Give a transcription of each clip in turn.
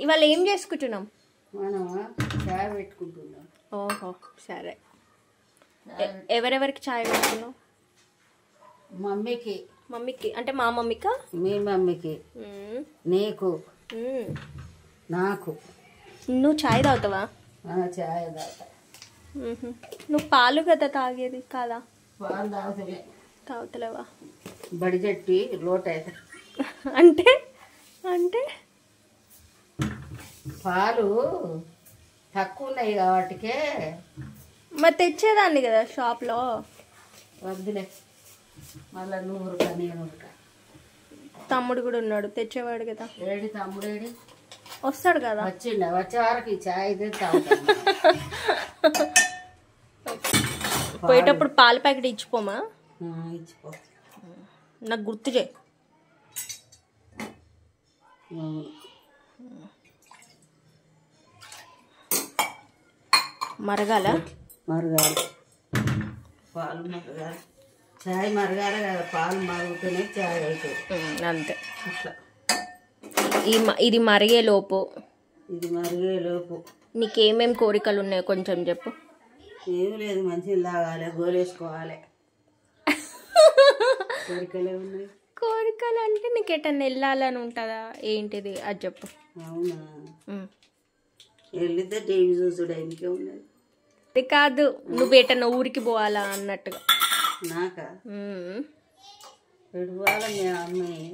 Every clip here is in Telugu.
ఇవాళ ఏం చేసుకుంటున్నాం? మనం చాయ్ పెట్టుకుంటున్నాం. ఓహో సరే. ఎవరెవరికి చాయ్ పెట్టుకున్నావు? మమ్మీకి అంటే మా మమ్మీకా? మీ మమ్మీకి, నీకు, నాకు. నువ్వు చాయ్ తాగుతావా? చాయ్ తాగుతా. నువ్వు పాలు కదా తాగేది కాదా? పాలు తాగుతలేవా? బడి చెట్టి లోటు అవుతా. అంటే అంటే పాలు తక్కువ ఉన్నాయి కాబట్టికే. మరి తెచ్చేదాన్ని కదా షాప్లో. వద్దులే, మళ్ళీ నువ్వు ఉరక నేను ఉరక. తమ్ముడు కూడా ఉన్నాడు, తెచ్చేవాడు కదా. ఏడి తమ్ముడేడి? వస్తాడు కదా. వచ్చిండ, వచ్చే వరకు ఈ చాయ్ తాగుతాను. పోయేటప్పుడు పాల ప్యాకెట్ ఇచ్చిపోమా? ఇచ్చిపో, నాకు గుర్తు చేయి. మరగాల మరగాలి, పాలు మరగాలి, చాయ్ మరగాలి కదా. పాలు మరుగుతూనే చాయ్ అవుతుంది అంతే. అట్లా ఇది మరిగే లోపు నీకేమేం కోరికలు ఉన్నాయో కొంచెం చెప్పు. ఏమి లేదు, మంచిగా తాగాలి, గోలేసుకోవాలి. కోరికలే ఉన్నాయి. కోరికలు అంటే నీకు ఎటన్నా వెళ్ళాలని ఉంటుందా ఏంటిది అది చెప్పు. అవునా, వెళ్ళితే టీవీ చూసుడు ఆయనకే ఉన్నది. అది కాదు, నువ్వు ఎటన్నా ఊరికి పోవాలా అన్నట్టుగా. నాకా? ఎటు పోవాలా? మీ అమ్మాయి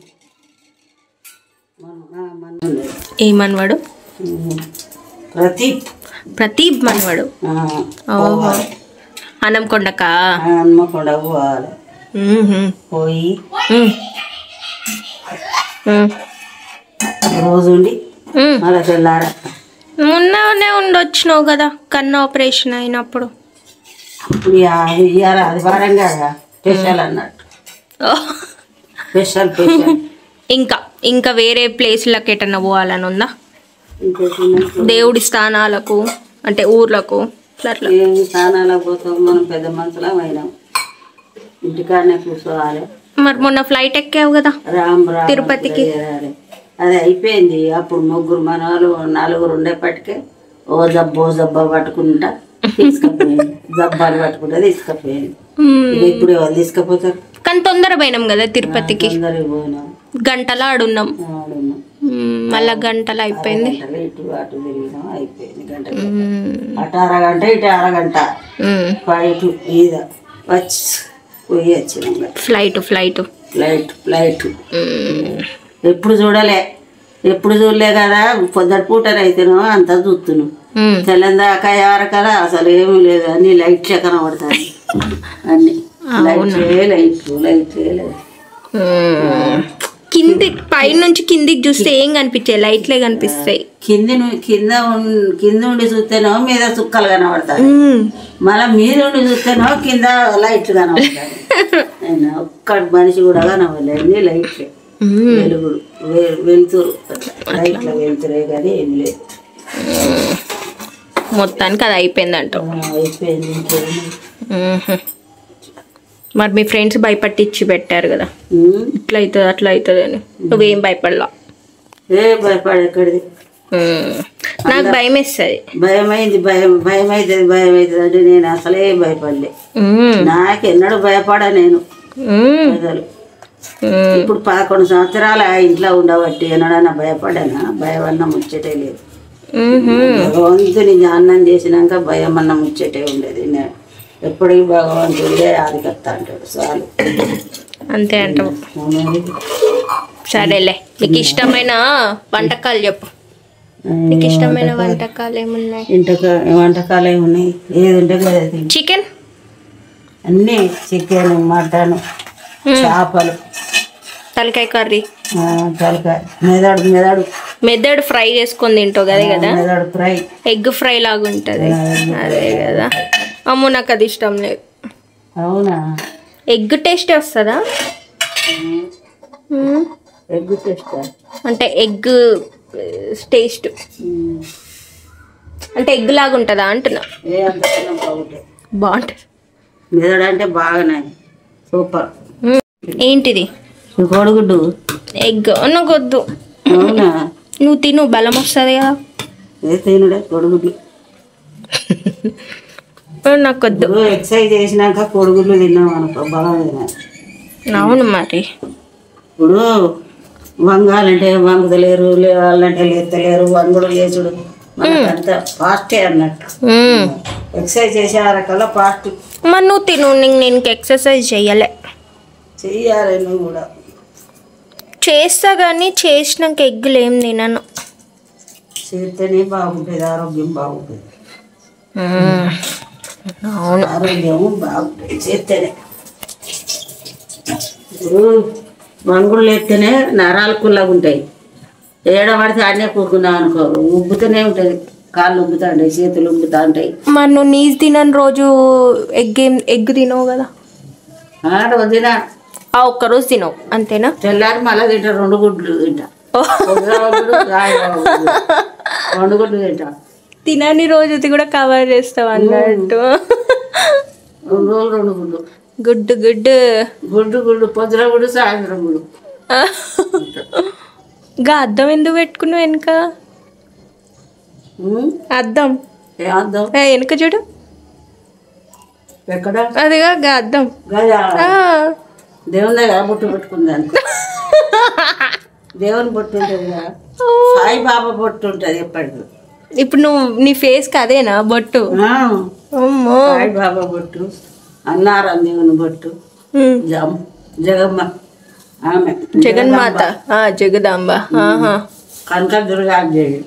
ఏమనవాడు? ప్రతీప్ మనవాడు. హనంకొండకా? హన్మకొండ పోవాలి. పోయి రోజు ఉండి మళ్ళీ తెల్లారా. మొన్ననే ఉండొచ్చినావు కదా కన్ను ఆపరేషన్ అయినప్పుడు. ఇప్పుడు అది వారం కదా స్పెషల్ అన్నట్టు. స్పెషల్ ఇంకా వేరే ప్లేస్లకు ఎటన్నా పోవాలని ఉందా? దేవుడి స్థానాలకు అంటే ఊర్లకు అట్లా? స్థానాలకు పోతాం, మనం పెద్ద మనుషులం అయినాం, ఇంటికాడనే కూర్చోవాలి. మరి మొన్న ఫ్లైట్ ఎక్కావు కదా తిరుపతికి? అది అయిపోయింది. అప్పుడు ముగ్గురు మనవాళ్ళు నలుగురు ఉండేపటికే ఓ జబ్బా పట్టుకుంటా తీసుకుపోయింది. జబ్బాలు పట్టుకుంటా తీసుకుపోయింది. ఇప్పుడు వాళ్ళు తీసుకుపోతారు. కానీ తొందర పోయినాం కదా తిరుపతికి. పోయినాం, గంటలా ఆడున్నాం. మళ్ళా గంటలు అయిపోయింది. ఇటు అటు తిరిగినాం, అయిపోయింది. గంట అటు అరగంట ఇటు అరగంట ఫ్లైట్ మీద వచ్చి పోయి వచ్చినాం. ఫ్లైట్ ఎప్పుడు చూడలే కదా. పొద్దుటి పూటలు అయితేనో అంతా చూస్తున్నాం. తెల్లందాకా ఎవరకలా అసలు ఏమీ లేదు, అన్ని లైట్లే కనబడతాయి. అన్ని లైట్లే. కింది పై నుంచి కిందికి చూస్తే ఏం కనిపించాయి? లైట్లే కనిపిస్తాయి. కింద ఉండి చూస్తేనో మీద చుక్కలు కనబడతాయి, మళ్ళీ మీద ఉండి చూస్తేనో కింద లైట్లు కనబడతాయి. ఒక్కడి మనిషి కూడా కనబడలేదు, అన్ని లైట్లే. వెలుగుడు వెళ్తురు, లైట్ల వెళ్తురే కానీ ఏం లేదు. మొత్తానికి అది అయిపోయిందంట. అయిపోయింది. మరి మీ ఫ్రెండ్స్ భయపట్టించి పెట్టారు కదా, ఇట్లా అవుతుంది అట్లా అవుతుంది అని. నువ్వేం భయపడలా? ఎక్కడిది? నాకు భయం వేస్తుంది. భయం అవుతుంది అంటే నేను అసలే భయపడలే. నాకెన్నడూ భయపడా నేను అసలు. ఇప్పుడు 11 సంవత్సరాలు ఆ ఇంట్లో ఉండబట్టి ఎన్నడన్నా భయపడానా? భయం అన్న ముచ్చటే లేదు. భగవంతుని ధ్యానం చేసినాక భయం అన్న ముచ్చటే ఉండేది. ఎప్పటికీ భగవంతుడే ఆదికర్త అంటాడు, చాలు. అంతే అంటావు. సరేలే, నీకు ఇష్టమైన వంటకాలు చెప్పు. నీకు ఇష్టమైన వంటకాలు ఏమున్నాయి? వంటకాలు ఏమున్నాయి? ఏది ఉంటే కదా. చికెన్, అన్నీ, చికెన్, మటన్, చేపలు, తలకాయ కర్రీ, తలకాయ, మెదడు ఫ్రై చేసుకొని తింటావు కదా. మెదడు ఫ్రై, ఎగ్ ఫ్రై లాగా ఉంటుంది అదే కదా. అమ్మో నాకు అది ఇష్టం లేదు. అవునా? ఎగ్ టేస్టే వస్తుందా? ఎగ్ టేస్ట్ అంటే ఎగ్ టేస్ట్ అంటే ఎగ్ లాగా ఉంటుందా అంటున్నా. బాగుంటుంది. మెదడు అంటే బాగానే సూపర్. ఏంటిది? కోడిగుడ్డు. ఎగ్ నాకు వద్దు. అవునా? నువ్వు తిను, బలం వస్తుంది కదా. ఏ తినుడే కొడుగుడ్లు. నాకు వద్దు. ఎక్సర్సైజ్ చేసినాక కొడుగుడ్లు తిన్నాం అనుకో బలమైన. అవును మరి. ఇప్పుడు వంగాలంటే వంగుతలేరు, లేవాలంటే లేస్తలేరు, వంగుడు లేచుడు మనకంత ఫాస్టే అన్నట్టు. ఎక్సర్సైజ్ చేసే వరకల్లా ఫాస్ట్. మరి నువ్వు తిను, నేను ఎక్సర్సైజ్ చెయ్యలే. చెయ్యాలి నువ్వు కూడా. చేస్తా కానీ చేసినాక ఎగ్గులు ఏం తినను. చేస్తేనే బాగుంటుంది, ఆరోగ్యం బాగుంటుంది. అవును, ఆరోగ్యము బాగుంటుంది చేస్తేనే. ఇప్పుడు వంగుడు లేస్తేనే నరాలు కుల్లగా ఉంటాయి. ఏడబడితే ఆడనే కూరుకున్నావు అనుకో ఉబ్బుతూనే ఉంటుంది, కాళ్ళు ఉబ్బుతా ఉంటాయి, చేతులు ఉబ్బుతా ఉంటాయి. మరి నువ్వు నీసు తినని రోజు ఎగ్ తినవు కదా. వదినా ఒక్కరోజు తినవు అంతేనా? తెల్లారి మళ్ళీ తింటా, 2 గుడ్లు తింటా, 2 గుడ్లు తింటా. తినని రోజు కూడా కవర్ చేస్తావు అన్నట్టు. 2 రోజులు 2 గుడ్లు. గుడ్డు గుడ్డు గుడ్డు గుడ్డు, పొద్దున గుడ్డు, సాయంత్రం గుడ్డు. గా అద్దం ఎందుకు పెట్టుకున్నావు వెనుక? అద్దం ఏ అద్దం? వెనుక చూడు. ఎక్కడ? అదిగా గా అద్దం. దేవుని దగ్గర బొట్టు పెట్టుకుంది అనుకో. దేవుని బొట్టు ఉంటుంది కదా, సాయిబాబా బొట్టు ఉంటుంది ఎప్పటికీ. ఇప్పుడు నువ్వు నీ ఫేస్ కి అదేనా బొట్టు? సాయిబాబా బొట్టు, అన్నారం దేవుని బొట్టు, జగమ్మ ఆమె జగన్మాత, జగదాంబ, కనకదుర్గాదేవి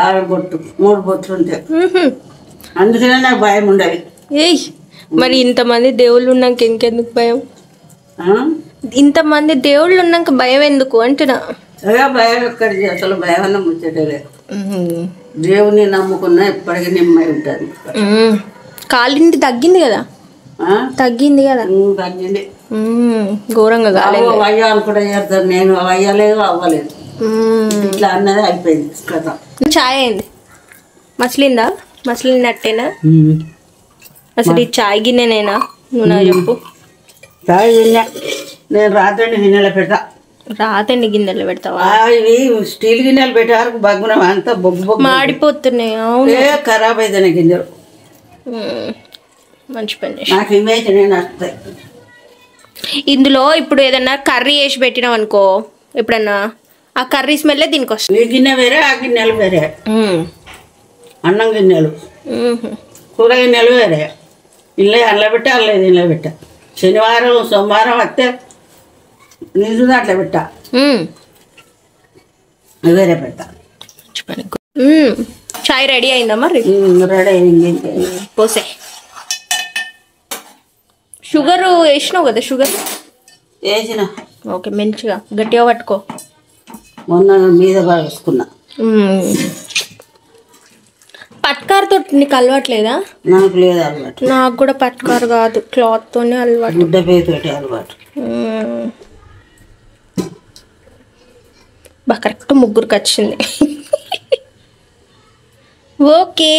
ఆమె బొట్టు, 3 బొట్లు ఉంటాయి. అందుకనే నాకు భయం ఉండదు. ఏయ్ మరి ఇంతమంది దేవుళ్ళు ఉన్నాక ఇంకెందుకు భయం? ఇంతమంది దేవుళ్ళు ఉన్నాక భయం ఎందుకు అంటున్నా. భయం ఎక్కడిది, అసలు భయం అన్న ముచ్చటలే. దేవుని నమ్ముకున్నా ఎప్పటికీ నిమ్మై ఉంటుంది. కాలింది తగ్గింది కదా, తగ్గింది కదా, తగ్గింది. ఘోరంగా కాలేదు. అయ్యాలు కూడా చేస్తాను నేను, అయ్యలేదు అవ్వలేదు, ఇట్లా అన్నది అయిపోయింది కథ. చాయ్ అయింది, మసలిందా? మసలినట్టేనా? అసలు ఈ చాయ్ గిన్నెనేనా? నువ్వు నాకు చెప్పు. చాయ్ గిన్నె నేను రాత్రి గిన్నెలో పెట్టా. రాతండి గిన్నెలు పెడతావా? ఇవి స్టీల్ గిన్నెలు పెట్టే వరకు బగ్గున అంతా బొగ్గు బొగ్గు మాడిపోతున్నాయి. అవును, ఖరాబ్ అవుతాయి గిన్నెలు. మంచి పని. నాకు ఇవైతే నేను వస్తాయి. ఇందులో ఇప్పుడు ఏదన్నా కర్రీ వేసి పెట్టినావు అనుకో, ఎప్పుడన్నా ఆ కర్రీ స్మెల్లే దీనికి వస్తుంది. ఈ గిన్నె వేరే, ఆ గిన్నెలు వేరే. అన్నం గిన్నెలు, కూర గిన్నెలు వేరే. ఇల్లే అల్ల పెట్టా, అల్లే దీనిలో పెట్టా. శనివారం సోమవారం వస్తే నిజు అట్లా పెట్టా, వేరే పెట్టా. చాయ్ రెడీ అయిందా? మరి రెడీ అయింది. పోసే. షుగర్ వేసినావు కదా? షుగర్ వేసిన. ఓకే, మంచిగా గట్టిగా పట్టుకో. మొన్న మీద వేసుకున్నా. పట్కారుతో నీకు అలవాట్లేదా? నాకు లేదు అలవాటు. నాకు కూడా పట్కారు కాదు, క్లాత్ తోనే అలవాటు. గుడ్డ పేతోటి అలవాటు. బాగా కరెక్ట్ 3కి వచ్చింది. ఓకే,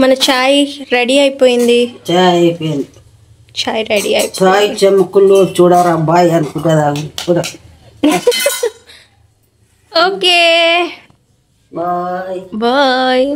మన చాయ్ రెడీ అయిపోయింది. చాయ్ అయిపోయింది. చాయ్ రెడీ అయిపోయింది. చాయ్ చెమ్మకులు చూడరా బాయ్ అనుకుంటుందా కూడా. Okay, bye bye.